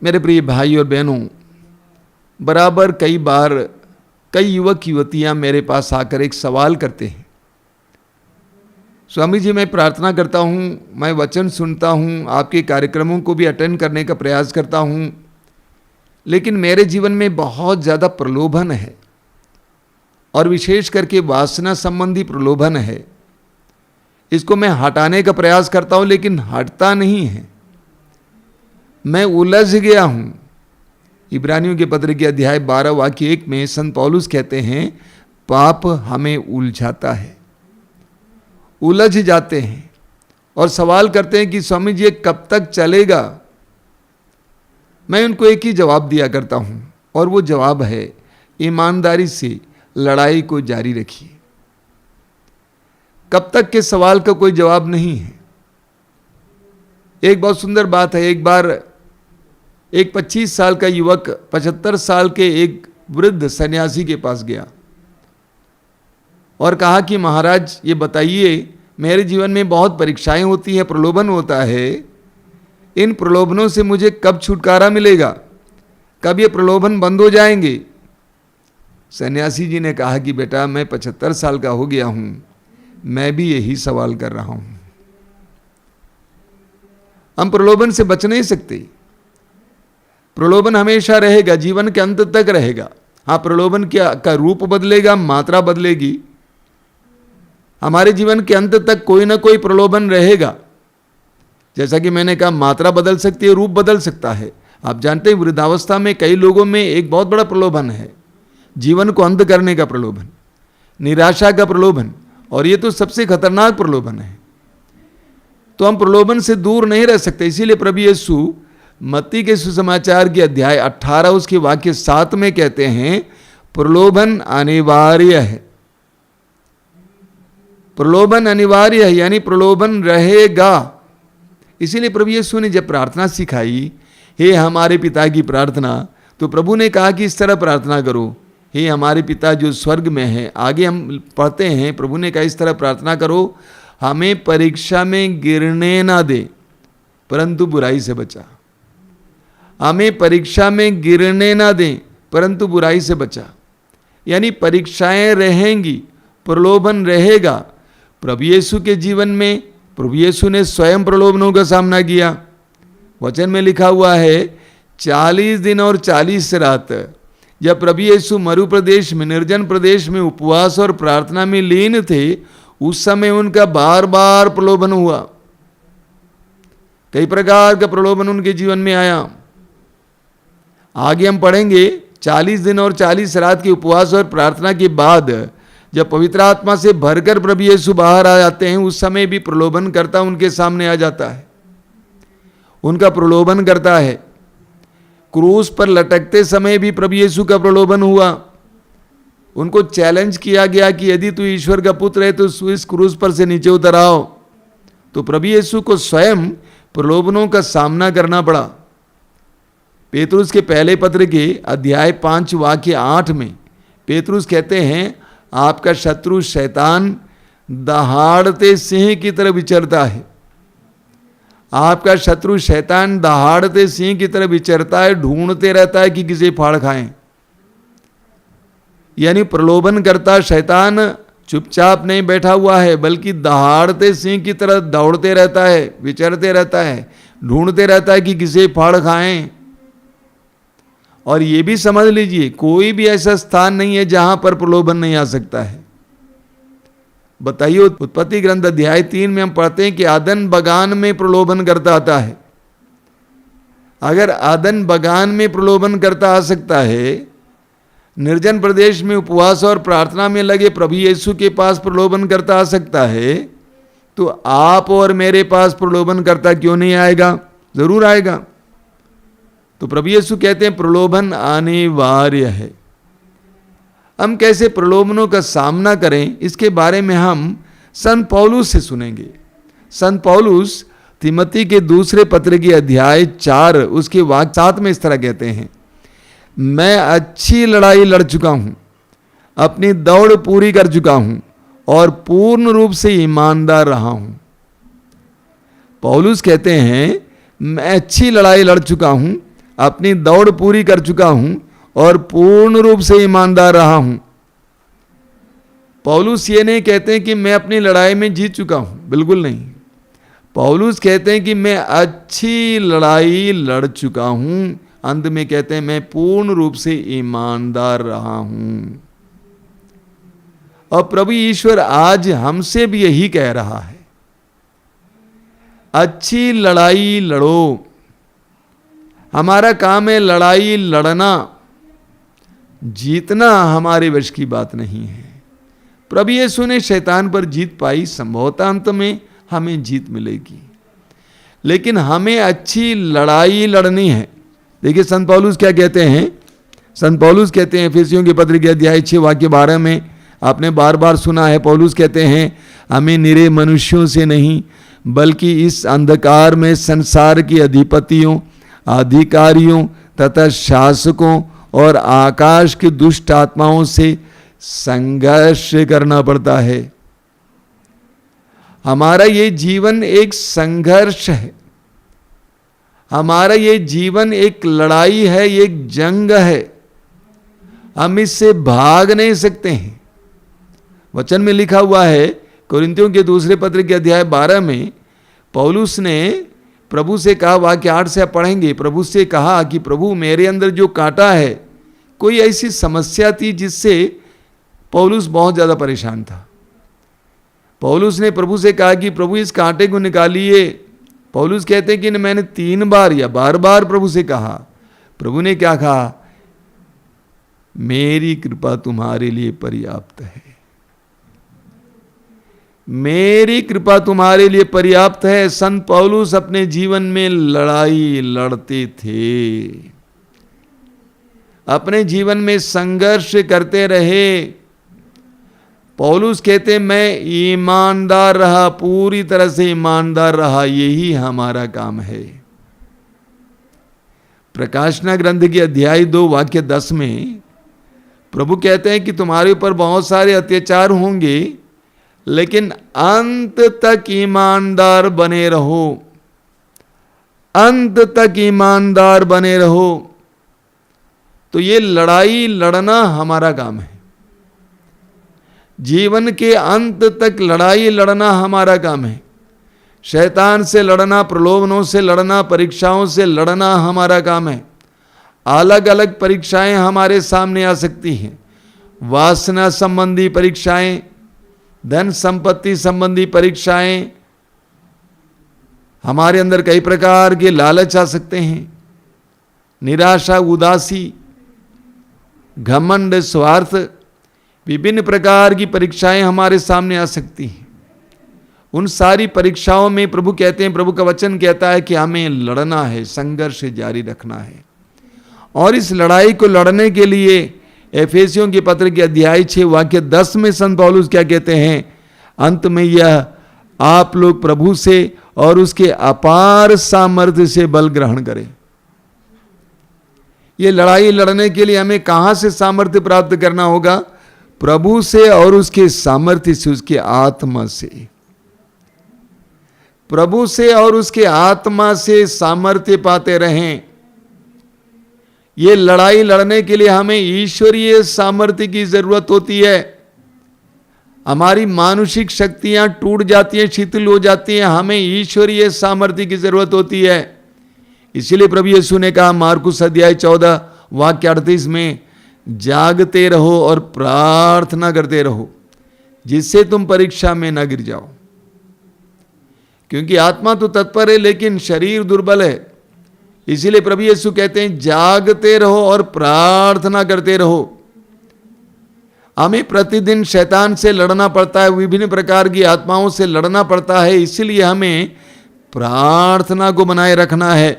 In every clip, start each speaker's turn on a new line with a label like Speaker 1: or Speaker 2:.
Speaker 1: मेरे प्रिय भाई और बहनों, बराबर कई बार कई युवक युवतियां मेरे पास आकर एक सवाल करते हैं, स्वामी जी मैं प्रार्थना करता हूँ, मैं वचन सुनता हूँ, आपके कार्यक्रमों को भी अटेंड करने का प्रयास करता हूँ, लेकिन मेरे जीवन में बहुत ज़्यादा प्रलोभन है और विशेष करके वासना संबंधी प्रलोभन है। इसको मैं हटाने का प्रयास करता हूँ लेकिन हटता नहीं है, मैं उलझ गया हूँ। इब्रानियों के पत्र के अध्याय 12 वाक्य 1 में संत पौलुस कहते हैं, पाप हमें उलझाता है, उलझ जाते हैं और सवाल करते हैं कि स्वामी जी ये कब तक चलेगा। मैं उनको एक ही जवाब दिया करता हूं और वो जवाब है, ईमानदारी से लड़ाई को जारी रखिए। कब तक के सवाल का कोई जवाब नहीं है। एक बहुत सुंदर बात है, एक बार एक 25 साल का युवक 75 साल के एक वृद्ध सन्यासी के पास गया और कहा कि महाराज ये बताइए, मेरे जीवन में बहुत परीक्षाएं होती हैं, प्रलोभन होता है, इन प्रलोभनों से मुझे कब छुटकारा मिलेगा, कब ये प्रलोभन बंद हो जाएंगे। सन्यासी जी ने कहा कि बेटा मैं 75 साल का हो गया हूं, मैं भी यही सवाल कर रहा हूं। हम प्रलोभन से बच नहीं सकते, प्रलोभन हमेशा रहेगा, जीवन के अंत तक रहेगा। हाँ, प्रलोभन का रूप बदलेगा, मात्रा बदलेगी, हमारे जीवन के अंत तक कोई ना कोई प्रलोभन रहेगा। जैसा कि मैंने कहा, मात्रा बदल सकती है, रूप बदल सकता है। आप जानते हैं वृद्धावस्था में कई लोगों में एक बहुत बड़ा प्रलोभन है, जीवन को अंत करने का प्रलोभन, निराशा का प्रलोभन, और ये तो सबसे खतरनाक प्रलोभन है। तो हम प्रलोभन से दूर नहीं रह सकते। इसीलिए प्रभु यीशु मत्ती के सुसमाचार के अध्याय 18 उसके वाक्य 7 में कहते हैं, प्रलोभन अनिवार्य है। प्रलोभन अनिवार्य है, यानी प्रलोभन रहेगा। इसीलिए प्रभु यीशु ने जब प्रार्थना सिखाई, हे हमारे पिता की प्रार्थना, तो प्रभु ने कहा कि इस तरह प्रार्थना करो, हे हमारे पिता जो स्वर्ग में है। आगे हम पढ़ते हैं, प्रभु ने कहा इस तरह प्रार्थना करो, हमें परीक्षा में गिरने ना दे परंतु बुराई से बचा। हमें परीक्षा में गिरने ना दें परंतु बुराई से बचा। यानी परीक्षाएं रहेंगी, प्रलोभन रहेगा। प्रभु यीशु के जीवन में प्रभु यीशु ने स्वयं प्रलोभनों का सामना किया। वचन में लिखा हुआ है 40 दिन और 40 रात जब प्रभु यीशु मरु प्रदेश में, निर्जन प्रदेश में उपवास और प्रार्थना में लीन थे, उस समय उनका बार बार प्रलोभन हुआ। कई प्रकार का प्रलोभन उनके जीवन में आया। आगे हम पढ़ेंगे 40 दिन और 40 रात के उपवास और प्रार्थना के बाद जब पवित्र आत्मा से भरकर प्रभु यीशु बाहर आ जाते हैं, उस समय भी प्रलोभन करता उनके सामने आ जाता है, उनका प्रलोभन करता है। क्रूस पर लटकते समय भी प्रभु यीशु का प्रलोभन हुआ। उनको चैलेंज किया गया कि यदि तू ईश्वर का पुत्र है तो इस क्रूस पर से नीचे उतर आओ। तो प्रभु यीशु को स्वयं प्रलोभनों का सामना करना पड़ा। पेतरुस के पहले पत्र के अध्याय 5 वाक्य 8 में पेतरुस कहते हैं, आपका शत्रु शैतान दहाड़ते सिंह की तरह विचरता है। आपका शत्रु शैतान दहाड़ते सिंह की तरह विचरता है, ढूंढते रहता है कि किसे फाड़ खाएं। यानी प्रलोभन करता शैतान चुपचाप नहीं बैठा हुआ है, बल्कि दहाड़ते सिंह की तरह दौड़ते रहता है, विचरते रहता है, ढूंढते रहता है कि किसे फाड़ खाएं। और ये भी समझ लीजिए, कोई भी ऐसा स्थान नहीं है जहां पर प्रलोभन नहीं आ सकता है। बताइए, उत्पत्ति ग्रंथ अध्याय 3 में हम पढ़ते हैं कि आदन बगान में प्रलोभन करता आता है। अगर आदन बगान में प्रलोभन करता आ सकता है, निर्जन प्रदेश में उपवास और प्रार्थना में लगे प्रभु यीशु के पास प्रलोभन करता आ सकता है, तो आप और मेरे पास प्रलोभन करता क्यों नहीं आएगा? जरूर आएगा। तो प्रभु यीशु कहते हैं प्रलोभन अनिवार्य है। हम कैसे प्रलोभनों का सामना करें, इसके बारे में हम संत पौलुस से सुनेंगे। संत पौलुस तिमोथी के दूसरे पत्र के अध्याय 4 उसके वाक्य 7 में इस तरह कहते हैं, मैं अच्छी लड़ाई लड़ चुका हूं, अपनी दौड़ पूरी कर चुका हूं और पूर्ण रूप से ईमानदार रहा हूं। पौलुस कहते हैं मैं अच्छी लड़ाई लड़ चुका हूं, अपनी दौड़ पूरी कर चुका हूं और पूर्ण रूप से ईमानदार रहा हूं। पौलुस ये नहीं कहते हैं कि मैं अपनी लड़ाई में जीत चुका हूं, बिल्कुल नहीं। पौलुस कहते हैं कि मैं अच्छी लड़ाई लड़ चुका हूं। अंत में कहते हैं मैं पूर्ण रूप से ईमानदार रहा हूं। और प्रभु ईश्वर आज हमसे भी यही कह रहा है, अच्छी लड़ाई लड़ो। हमारा काम है लड़ाई लड़ना, जीतना हमारे वश की बात नहीं है। प्रभु यीशु ने शैतान पर जीत पाई, संभवतः अंत में हमें जीत मिलेगी, लेकिन हमें अच्छी लड़ाई लड़नी है। देखिए संत पौलुस क्या कहते हैं। संत पौलुस कहते हैं एफेसियों के पत्र के अध्याय 6 वाक्य 12 में, आपने बार बार सुना है, पौलुस कहते हैं हमें निरे मनुष्यों से नहीं बल्कि इस अंधकार में संसार की अधिपतियों, अधिकारियों तथा शासकों और आकाश की दुष्ट आत्माओं से संघर्ष करना पड़ता है। हमारा ये जीवन एक संघर्ष है, हमारा ये जीवन एक लड़ाई है, एक जंग है। हम इससे भाग नहीं सकते हैं। वचन में लिखा हुआ है, कोरिन्थियों के दूसरे पत्र के अध्याय 12 में पौलुस ने प्रभु से कहा, वाक्य 8 से आप पढ़ेंगे, प्रभु से कहा कि प्रभु मेरे अंदर जो कांटा है, कोई ऐसी समस्या थी जिससे पौलुस बहुत ज़्यादा परेशान था। पौलुस ने प्रभु से कहा कि प्रभु इस कांटे को निकालिए। पौलुस कहते हैं कि मैंने 3 बार या बार बार प्रभु से कहा। प्रभु ने क्या कहा? मेरी कृपा तुम्हारे लिए पर्याप्त है, मेरी कृपा तुम्हारे लिए पर्याप्त है। संत पौलुस अपने जीवन में लड़ाई लड़ते थे, अपने जीवन में संघर्ष करते रहे। पौलुस कहते मैं ईमानदार रहा, पूरी तरह से ईमानदार रहा, यही हमारा काम है। प्रकाशना ग्रंथ के अध्याय 2 वाक्य 10 में प्रभु कहते हैं कि तुम्हारे ऊपर बहुत सारे अत्याचार होंगे, लेकिन अंत तक ईमानदार बने रहो, अंत तक ईमानदार बने रहो। तो ये लड़ाई लड़ना हमारा काम है, जीवन के अंत तक लड़ाई लड़ना हमारा काम है। शैतान से लड़ना, प्रलोभनों से लड़ना, परीक्षाओं से लड़ना हमारा काम है। अलग अलग परीक्षाएं हमारे सामने आ सकती हैं, वासना संबंधी परीक्षाएं, धन संपत्ति संबंधी परीक्षाएं, हमारे अंदर कई प्रकार के लालच आ सकते हैं, निराशा, उदासी, घमंड, स्वार्थ, विभिन्न प्रकार की परीक्षाएं हमारे सामने आ सकती हैं। उन सारी परीक्षाओं में प्रभु कहते हैं, प्रभु का वचन कहता है कि हमें लड़ना है, संघर्ष जारी रखना है। और इस लड़ाई को लड़ने के लिए एफेसियों के पत्र के अध्याय 6 वाक्य 10 में संत पौलुस क्या कहते हैं? अंत में यह आप लोग प्रभु से और उसके अपार सामर्थ्य से बल ग्रहण करें। ये लड़ाई लड़ने के लिए हमें कहां से सामर्थ्य प्राप्त करना होगा? प्रभु से और उसके सामर्थ्य से, उसके आत्मा से। प्रभु से और उसके आत्मा से सामर्थ्य पाते रहें। ये लड़ाई लड़ने के लिए हमें ईश्वरीय सामर्थ्य की जरूरत होती है। हमारी मानुषिक शक्तियां टूट जाती हैं, शिथिल हो जाती हैं, हमें ईश्वरीय सामर्थ्य की जरूरत होती है। इसीलिए प्रभु यीशु ने कहा मार्कुस अध्याय 14 वाक्य 38 में, जागते रहो और प्रार्थना करते रहो जिससे तुम परीक्षा में न गिर जाओ। क्योंकि आत्मा तो तत्पर है लेकिन शरीर दुर्बल है। इसीलिए प्रभु यीशु कहते हैं जागते रहो और प्रार्थना करते रहो। हमें प्रतिदिन शैतान से लड़ना पड़ता है, विभिन्न प्रकार की आत्माओं से लड़ना पड़ता है। इसीलिए हमें प्रार्थना को बनाए रखना है।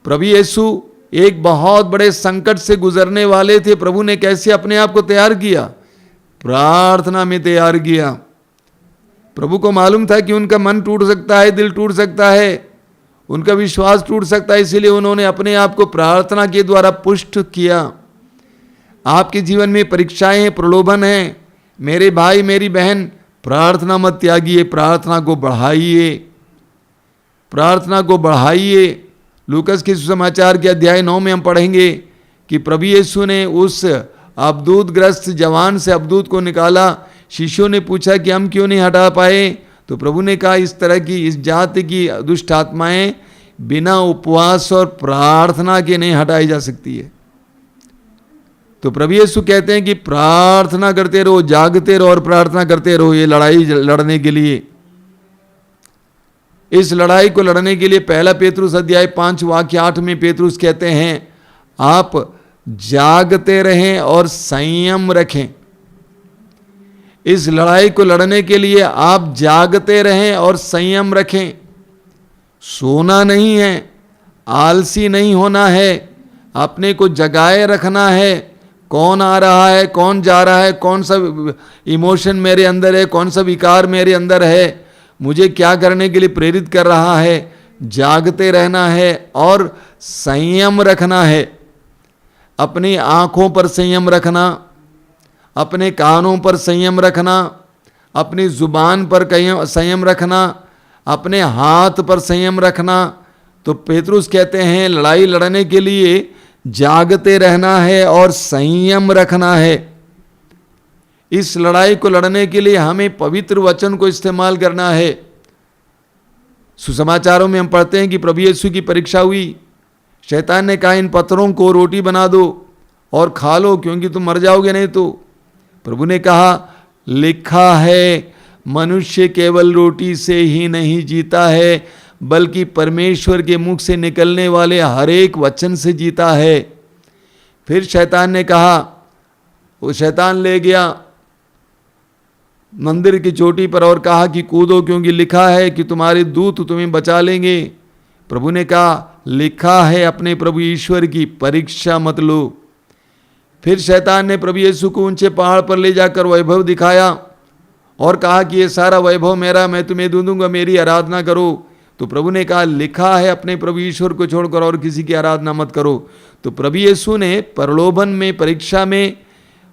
Speaker 1: प्रभु यीशु एक बहुत बड़े संकट से गुजरने वाले थे। प्रभु ने कैसे अपने आप को तैयार किया? प्रार्थना में तैयार किया। प्रभु को मालूम था कि उनका मन टूट सकता है, दिल टूट सकता है, उनका विश्वास टूट सकता है। इसीलिए उन्होंने अपने आप को प्रार्थना के द्वारा पुष्ट किया। आपके जीवन में परीक्षाएं हैं, प्रलोभन हैं, मेरे भाई मेरी बहन, प्रार्थना मत त्यागिए, प्रार्थना को बढ़ाइए, प्रार्थना को बढ़ाइए। लूकस के सुसमाचार के अध्याय 9 में हम पढ़ेंगे कि प्रभु यीशु ने उस अबदूतग्रस्त जवान से अबदूत को निकाला। शिष्यों ने पूछा कि हम क्यों नहीं हटा पाए, तो प्रभु ने कहा इस तरह की, इस जाति की दुष्ट आत्माएं बिना उपवास और प्रार्थना के नहीं हटाई जा सकती है। तो प्रभु यीशु कहते हैं कि प्रार्थना करते रहो, जागते रहो और प्रार्थना करते रहो ये लड़ाई लड़ने के लिए। इस लड़ाई को लड़ने के लिए पहला पेतरुस अध्याय 5 वाक्य 8 में पेतरुस कहते हैं आप जागते रहें और संयम रखें। इस लड़ाई को लड़ने के लिए आप जागते रहें और संयम रखें। सोना नहीं है, आलसी नहीं होना है, अपने को जगाए रखना है। कौन आ रहा है, कौन जा रहा है, कौन सा इमोशन मेरे अंदर है, कौन सा विकार मेरे अंदर है, मुझे क्या करने के लिए प्रेरित कर रहा है, जागते रहना है और संयम रखना है। अपनी आँखों पर संयम रखना, अपने कानों पर संयम रखना, अपनी जुबान पर संयम रखना, अपने हाथ पर संयम रखना। तो पेतरुस कहते हैं लड़ाई लड़ने के लिए जागते रहना है और संयम रखना है। इस लड़ाई को लड़ने के लिए हमें पवित्र वचन को इस्तेमाल करना है। सुसमाचारों में हम पढ़ते हैं कि प्रभु यीशु की परीक्षा हुई। शैतान ने कहा इन पत्थरों को रोटी बना दो और खा लो क्योंकि तुम मर जाओगे नहीं तो। प्रभु ने कहा लिखा है मनुष्य केवल रोटी से ही नहीं जीता है बल्कि परमेश्वर के मुख से निकलने वाले हर एक वचन से जीता है। फिर शैतान ने कहा, वो शैतान ले गया मंदिर की चोटी पर और कहा कि कूदो क्योंकि लिखा है कि तुम्हारे दूत तुम्हें बचा लेंगे। प्रभु ने कहा लिखा है अपने प्रभु ईश्वर की परीक्षा मत लो। फिर शैतान ने प्रभु यीशु को ऊंचे पहाड़ पर ले जाकर वैभव दिखाया और कहा कि ये सारा वैभव मेरा, मैं तुम्हें दूंगा, मेरी आराधना करो। तो प्रभु ने कहा लिखा है अपने प्रभु ईश्वर को छोड़कर और किसी की आराधना मत करो। तो प्रभु यीशु ने प्रलोभन में, परीक्षा में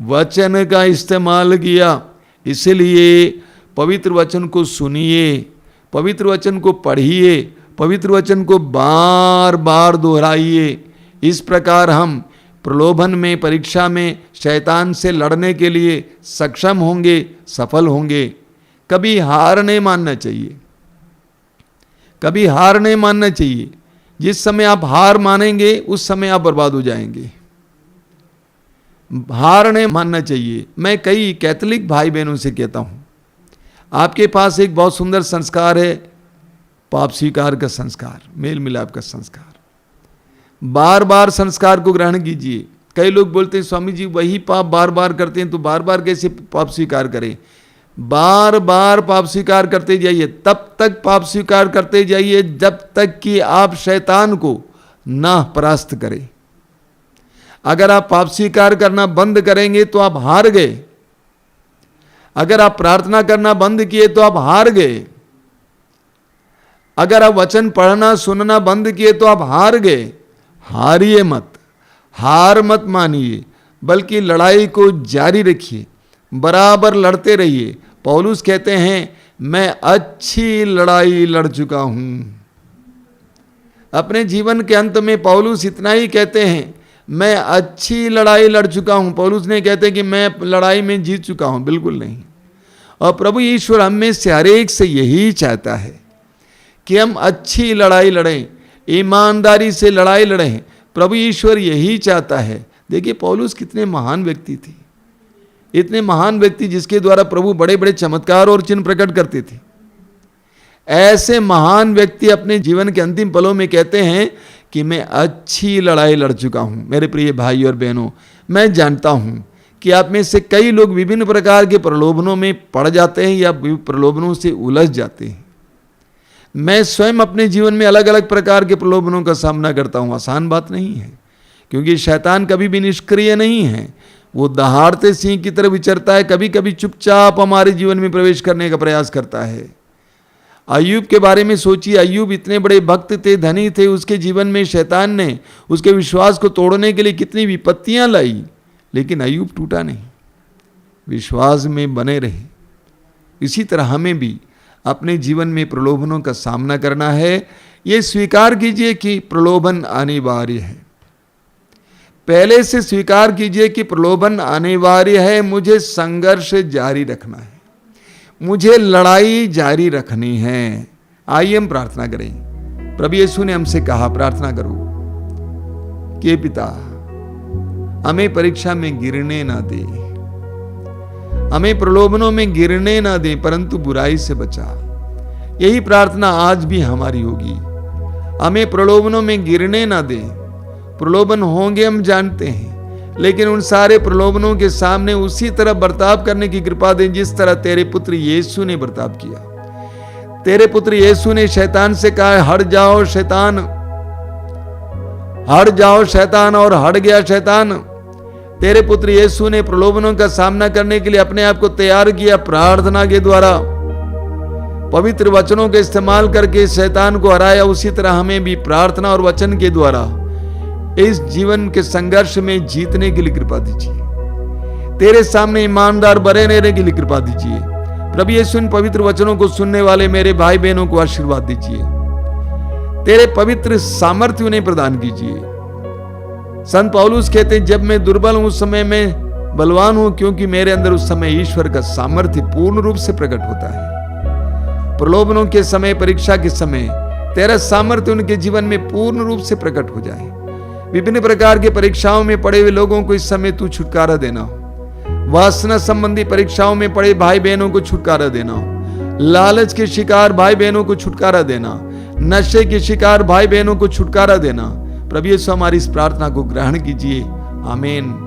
Speaker 1: वचन का इस्तेमाल किया। इसलिए पवित्र वचन को सुनिए, पवित्र वचन को पढ़िए, पवित्र वचन को बार बार दोहराइए। इस प्रकार हम प्रलोभन में, परीक्षा में शैतान से लड़ने के लिए सक्षम होंगे, सफल होंगे। कभी हार नहीं मानना चाहिए, कभी हार नहीं मानना चाहिए। जिस समय आप हार मानेंगे उस समय आप बर्बाद हो जाएंगे। हार नहीं मानना चाहिए। मैं कई कैथोलिक भाई बहनों से कहता हूं आपके पास एक बहुत सुंदर संस्कार है, पाप स्वीकार का संस्कार, मेल मिलाप का संस्कार। बार बार संस्कार को ग्रहण कीजिए। कई लोग बोलते हैं स्वामी जी वही पाप बार बार करते हैं तो बार बार कैसे पाप स्वीकार करें। बार बार पाप स्वीकार करते जाइए, तब तक पाप स्वीकार करते जाइए जब तक कि आप शैतान को ना परास्त करें। अगर आप पाप स्वीकार करना बंद करेंगे तो आप हार गए। अगर आप प्रार्थना करना बंद किए तो आप हार गए। अगर आप वचन पढ़ना सुनना बंद किए तो आप हार गए। हारिए मत, हार मत मानिए, बल्कि लड़ाई को जारी रखिए, बराबर लड़ते रहिए। पौलुस कहते हैं मैं अच्छी लड़ाई लड़ चुका हूं। अपने जीवन के अंत में पौलुस इतना ही कहते हैं मैं अच्छी लड़ाई लड़ चुका हूं। पौलुस ने कहते हैं कि मैं लड़ाई में जीत चुका हूं, बिल्कुल नहीं। और प्रभु ईश्वर हम में से हर एक से यही चाहता है कि हम अच्छी लड़ाई लड़ें, ईमानदारी से लड़ाई लड़ें। प्रभु ईश्वर यही चाहता है। देखिए पौलुस कितने महान व्यक्ति थे, इतने महान व्यक्ति जिसके द्वारा प्रभु बड़े बड़े चमत्कार और चिन्ह प्रकट करते थे। ऐसे महान व्यक्ति अपने जीवन के अंतिम पलों में कहते हैं कि मैं अच्छी लड़ाई लड़ चुका हूं। मेरे प्रिय भाई और बहनों, मैं जानता हूं कि आप में से कई लोग विभिन्न प्रकार के प्रलोभनों में पड़ जाते हैं या प्रलोभनों से उलझ जाते हैं। मैं स्वयं अपने जीवन में अलग अलग प्रकार के प्रलोभनों का सामना करता हूं। आसान बात नहीं है, क्योंकि शैतान कभी भी निष्क्रिय नहीं है। वो दहाड़ते सिंह की तरह विचरता है, कभी कभी चुपचाप हमारे जीवन में प्रवेश करने का प्रयास करता है। अय्यूब के बारे में सोचिए। अय्यूब इतने बड़े भक्त थे, धनी थे, उसके जीवन में शैतान ने उसके विश्वास को तोड़ने के लिए कितनी विपत्तियां लाई, लेकिन अय्यूब टूटा नहीं, विश्वास में बने रहे। इसी तरह हमें भी अपने जीवन में प्रलोभनों का सामना करना है। ये स्वीकार कीजिए कि प्रलोभन अनिवार्य है। पहले से स्वीकार कीजिए कि प्रलोभन अनिवार्य है, मुझे संघर्ष जारी रखना है, मुझे लड़ाई जारी रखनी है। आइए हम प्रार्थना करें। प्रभु यीशु ने हमसे कहा, प्रार्थना करो कि पिता हमें परीक्षा में गिरने ना दे, हमें प्रलोभनों में गिरने ना दे, परंतु बुराई से बचा। यही प्रार्थना आज भी हमारी होगी। हमें प्रलोभनों में गिरने ना दे। प्रलोभन होंगे हम जानते हैं, लेकिन उन सारे प्रलोभनों के सामने उसी तरह बर्ताव करने की कृपा दे जिस तरह तेरे पुत्र यीशु ने बर्ताव किया। तेरे पुत्र यीशु ने शैतान से कहा, हट जाओ शैतान, हट जाओ शैतान, और हट गया शैतान। तेरे पुत्र यीशु ने प्रलोभनों का सामना करने के लिए अपने आप को तैयार किया, प्रार्थना के द्वारा, पवित्र वचनों का इस्तेमाल करके शैतान को हराया। उसी तरह हमें भी प्रार्थना और वचन के द्वारा इस जीवन के संघर्ष में जीतने के लिए कृपा दीजिए। तेरे सामने ईमानदार बने रहने के लिए कृपा दीजिए। प्रभु यीशु इन पवित्र वचनों को सुनने वाले मेरे भाई बहनों को आशीर्वाद दीजिए। तेरे पवित्र सामर्थ्य उन्हें प्रदान कीजिए। संत पौलुस कहते हैं, जब मैं दुर्बल हूं उस समय मैं बलवान हूं, क्योंकि मेरे अंदर उस समय ईश्वर का सामर्थ्य पूर्ण रूप से प्रकट होता है। प्रलोभनों के समय, परीक्षा के समय तेरा सामर्थ्य उनके जीवन में पूर्ण रूप से प्रकट हो जाए। विभिन्न प्रकार के परीक्षाओं में पड़े हुए लोगों को इस समय तू छुटकारा देना हो। वासना संबंधी परीक्षाओं में पड़े भाई बहनों को छुटकारा देना हो। लालच के शिकार भाई बहनों को छुटकारा देना। नशे के शिकार भाई बहनों को छुटकारा देना। प्रभु यीशु हमारी इस प्रार्थना को ग्रहण कीजिए। आमीन।